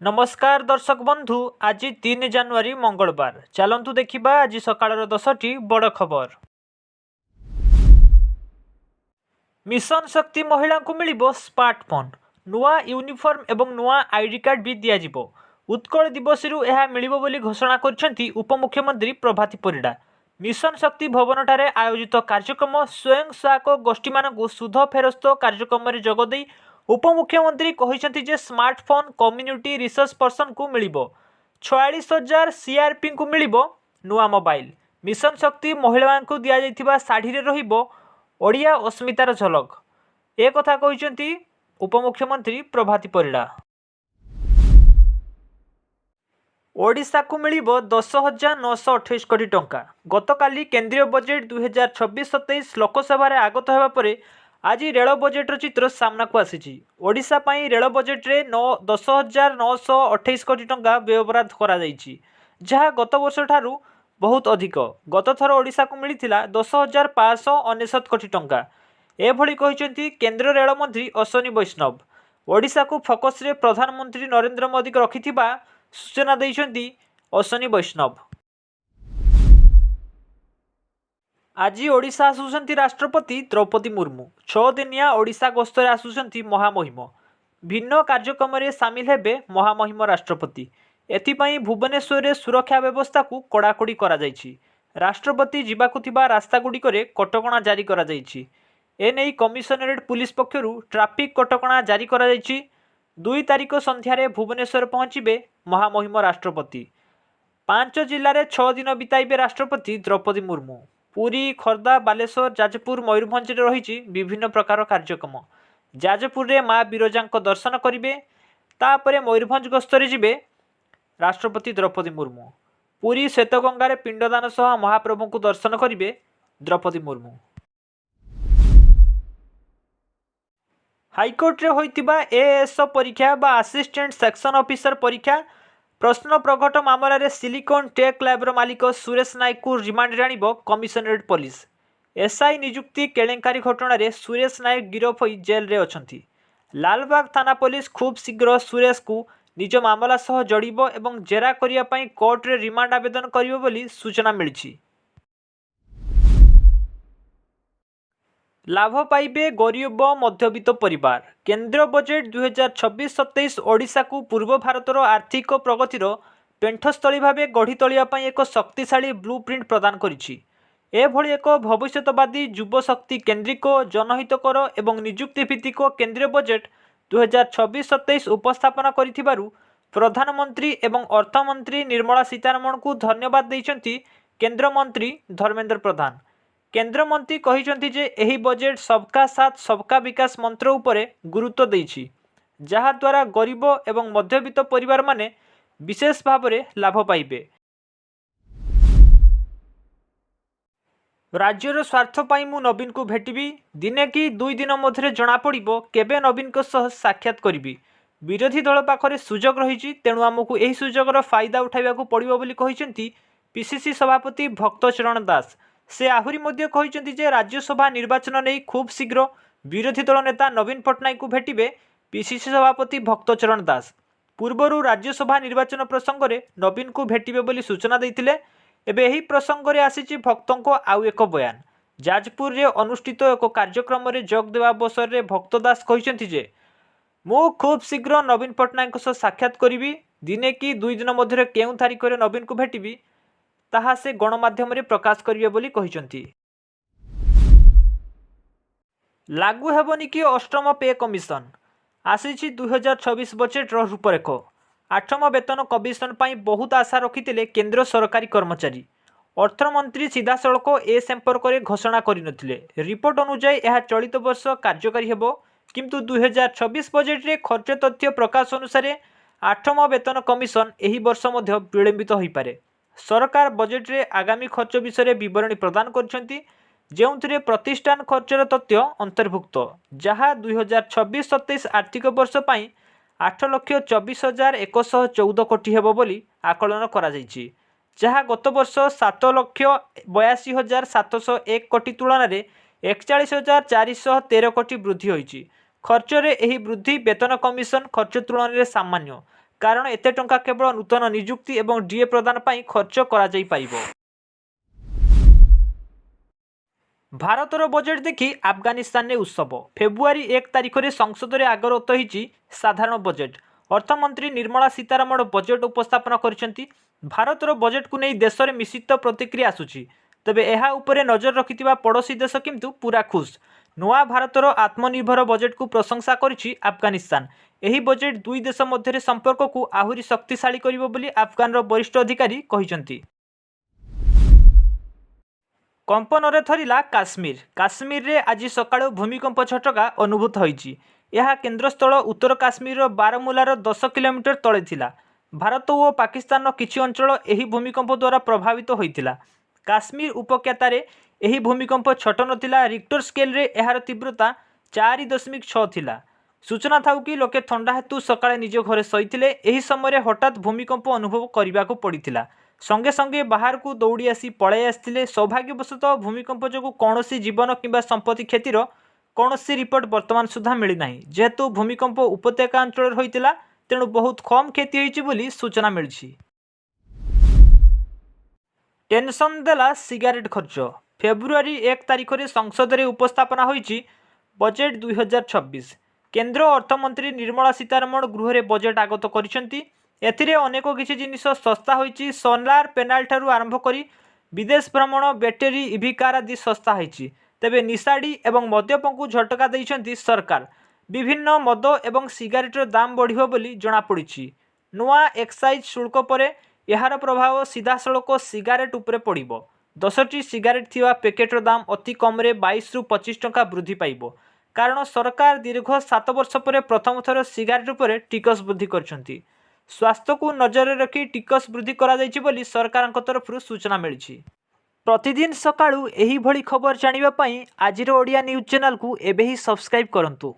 नमस्कार दर्शक बंधु। आज 3 जानुआरी मंगलवार। चलतु देखा आज सकाळ 10टी बड़ खबर। मिशन शक्ति महिला को मिल स्मार्टफोन, नुआ यूनिफॉर्म एवं नुआ आईडी कार्ड भी दिज्व। उत्कल दिवस मिल घोषणा कर उपमुख्यमंत्री प्रभाती परिड़ा। मिशन शक्ति भवन ठारे आयोजित कार्यक्रम स्वयं सहायक गोष्ठी मानक सुध फेरस्त कार्यक्रम में जोगदे उपमुख्यमंत्री कहते जे स्मार्टफोन कम्युनिटी रिसोर्स पर्सन को मिल 46,000 सीआरपी को मिल नुआ मोबाइल। मिशन शक्ति महिला को दि जाइथिबा साड़ी रे रहिबो ओडिया अस्मितार झलक। ए कथा कहते उपमुख्यमंत्री प्रभाती परिड़ा। ओडिशा को मिल 10,928 कोटी टंका। गतकाली केंद्रीय बजेट 2026-27 लोकसभा आगत होगा पर आज रेल बजेट्र चित्र सामना को आसी। ओडिशा पई रेल बजेट रे 10,928 कोटी टंका व्ययबराद करा जायछि, जहाँ गत वर्ष ठारू बहुत अधिक। गत थर ओडिशा को मिलता 10,599 कोटी टंका। एभली कहिसेंति केंद्र रेल मंत्री अश्विनी वैष्णव। ओडिशा को फोकस रे प्रधानमंत्री नरेंद्र मोदी को रखिथिबा सूचना दैछंती अश्विनी वैष्णव। आज ओडिशा आसुचंती राष्ट्रपति द्रौपदी मुर्मू। 6 दिनिया ओडिशा गस्तर आसुचंती महामहिम। भिन्न कार्यक्रम में सामिल हेबे महामहिम राष्ट्रपति। एथिपाई भुवनेश्वर रे सुरक्षा व्यवस्था को कड़ाकड़ी करा जायछि। राष्ट्रपति जीवाकु थिबा रास्ता गुड़िकरे कटकणा जारी करा जायछि। एने कमिशनरेट पुलिस पक्षरु ट्राफिक कटकणा जारी करा जायछि। 2 तारिख संध्यारे भुवनेश्वर पहुंचबे महामहिम राष्ट्रपति। 5 जिले में 6 दिन बिताइबे राष्ट्रपति द्रौपदी मुर्मू। पुरी, खोर्धा, बालेश्वर, जाजपुर, मयूरभंज रही विभिन्न प्रकार कार्यक्रम। जाजपुर रे माँ बिरजा दर्शन करेंगे। तापर मयूरभंज गस्तरे जिबे राष्ट्रपति द्रौपदी मुर्मू। पुरी श्वेतगंगार पिंडदान सह महाप्रभु को दर्शन करेंगे द्रौपदी मुर्मू। हाइकोर्ट रे होइतिबा एएस परीक्षा बा असिस्टेंट सेक्शन ऑफिसर परीक्षा प्रश्न प्रकट मामला रे सिलिकॉन टेक लैब्र मालिक सुरेश नायक को रिमांड आनिब कमिशनरेट पुलिस। एसआई नियुक्ति केलेंकारी घटना रे सुरेश नायक गिरफ होई जेल रे अछंती। लालबाग थाना पुलिस खूब शीघ्र सुरेश को निज मामला सह जड़िब एवं जेरा करिया पई कोर्ट रे रिमांड आवेदन करियो बोली सूचना मिलिछि। लाभ पाइबे गरीब मध्यवित्त परिवार। केंद्र बजेट 2026-27 ओडिशा को पूर्व भारतर आर्थिक प्रगतिर पेंठस्थली भाव गढ़ी तोलिया एक शक्तिशाली ब्लूप्रिंट प्रदान करिछि। एभली एक भविष्यवादी युव शक्ति केन्द्रिक जनहितकर एवं नियुक्ति भित्तिक केंद्रीय बजेट 2026-27 उपस्थापन करिथिबारु प्रधानमंत्री एवं अर्थमंत्री निर्मला सीतारमण को धन्यवाद दैछंती केंद्र मंत्री धर्मेंद्र प्रधान। केंद्र मंत्री कहिसंती जे एही बजेट सबका साथ सबका विकास मंत्र उपरे गुरुत्व देइछि, जहा द्वारा गरीब एवं मध्यवित्त परिवार माने विशेष भाव में लाभ पाइबे। राज्यर स्वार्थ पाई मु नवीन को भेटिबी। दिने कि 2 दिन मध्य जना पड़िबो केबे नवीन को सह साक्षात करिबी। विरोधी दल पाखरे सुजोग रहिछि, तेणु आमको एही सुजोगर फायदा उठाइबाकू पड़िबो बोली कहिसंती पीसीसी सभापति भक्तचरण दास। से आहुरी मध्य कहिसंती जे राज्यसभा निर्वाचन नहीं खूब शीघ्र विरोधी दल नेता नवीन पट्टनायक को भेटिबे पीसीसी सभापति भक्तचरण दास। पूर्वरु राज्यसभा निर्वाचन प्रसंग में नवीन को भेटिबे बोली सूचना देइतिले। एबे एही प्रसंग में आसीछि भक्तों को आउ एक बयान। जाजपुर रे अनुष्ठित एक कार्यक्रम में जोग देवा अवसर में भक्त दास कहिसंती जे मु खूब शीघ्र नवीन पट्टनायक सह साक्षात करिबी। दिने कि 2 दिन मध्य केउ तारिख रे नवीन को भेटिबी ताहा से गणमाध्यम रे प्रकाश करिवे बोली कहिसंती। लागू हेबनी कि अष्टम पे कमिशन। आसीछि 2026 बजेट रूपरेख। 8म वेतन कमिशन पाई बहुत आशा रखिथिले केंद्र सरकारी कर्मचारी। अर्थमंत्री सीधासळख ए संपर्क में घोषणा करिनथिले। रिपोर्ट अनुसार यह चलित वर्ष कार्यकारी हेबो, किंतु 2026 बजेट रे खर्च तथ्य प्रकाश अनुसार 8म वेतन कमिशन एही वर्ष मध्य विलंबित होई पारे। सरकार बजेट रे आगामी खर्च विषय विवरणी प्रदान करछंती, जेउथिरे प्रतिष्ठान खर्चर तथ्य अंतर्भुक्त, जहाँ 2026-27 आर्थिक वर्ष पाई 8,24,114 कोटी हेबो बोली आकलन करा जायछि, जहाँ गत वर्ष 7,82,701 कोटी तुलन में 41,413 कोटी वृद्धि होइछि। खर्च रे एही वृद्धि वेतन कमिशन खर्च तुलन में सामान्य, कारण एते टंका केवल नूतन नियुक्ति और डीए प्रदान पर खर्च करा जाई पारिबो। भारतर बजेट देखि अफगानिस्तान में उत्सव। फेब्रुआरी 1 तारिख में संसद में आगत होईची साधारण बजेट। अर्थमंत्री निर्मला सीतारमण बजेट उपस्थापन करिसेंती। भारतर बजेट को नहीं देश में मिश्रित प्रतिक्रिया आसुची। तबे एहा उपरे नजर रखिथिबा पड़ोशी देश किंतु पूरा खुश। नुआ भारतर आत्मनिर्भर बजेट को प्रशंसा करिछि अफगानिस्तान। एही बजेट दुई देश मध्य संपर्क को आहुरी शक्तिशाली करिबो बोली अफगान वरिष्ठ अधिकारी कहिसेंती। कंपन थरिला काश्मीर। काश्मीर रे आज सकाळु भूमिकंप झटका अनुभूत होईची। यह केन्द्रस्थल उत्तर काश्मीर बारामूलार 10 किलोमीटर तले थिला। भारत और पाकिस्तान किछि अंचल एही भूमिकंप द्वारा प्रभावित होइतिला। काश्मीर उपत्यकार एही भूमिकंप छोट नथिला। रिक्टर स्केल रे एहार तीव्रता 4.6 थिला। सूचना थाउ कि लोके थंडा हेतु सकाळे निज घरे शोइथिले। एही समय हठात भूमिकंप अनुभव करबाकू पड़िथिला। संगे संगे बाहर को दौड़ी आसी पड़े आसते। सौभाग्यवशतः भूमिकंप जो कौन जीवन किंबा संपत्ति क्षतिर कौन रिपोर्ट बर्तमान सुधा मिलना। जेहेतु भूमिकंप उपत्यका अंचल होता तेणु बहुत कम क्षति होती बोली सूचना मिली। टेंशन देला सिगारेट खर्च। फेब्रुआरी 1 तारिख में संसद में उपस्थापना होईची बजेट 2026। केंद्र अर्थमंत्री निर्मला सीतारमण गृह में बजेट आगत करिसेंती। एथिरे अनेक किछि जिनिस सस्ता होईची। सोलार पेनाल ठारू आरंभ करी विदेश भ्रमण, बैटेरी, ईवी कार आदि सस्ता होईची। तेबे निशाड़ी एवं मद्यप को झटका दैछंती सरकार। विभिन्न मद एवं सिगारेटर दाम बढ़िबो बोली जणा पड़िछि। नुआ एक्साइज शुल्क परे यार प्रभाव सीधासलख सिगारेट उपरे पड़िबो। 10टी सिगारेट थिबा पैकेटर दाम अति कम रे 22 रु 25 टंका वृद्धि पाइबो। कारण सरकार दीर्घ 7 वर्ष पर प्रथम थर सिगारेट उपरे टिकस वृद्धि करछंती। स्वास्थ्य को नजर रखी टिकस वृद्धि करा जायछि बोली सरकार तरफ सूचना मिली। प्रतिदिन सकाळु एही भली खबर जानिबा पई आजिर ओडिया न्यूज चैनल को एबे ही सब्सक्राइब करंतु।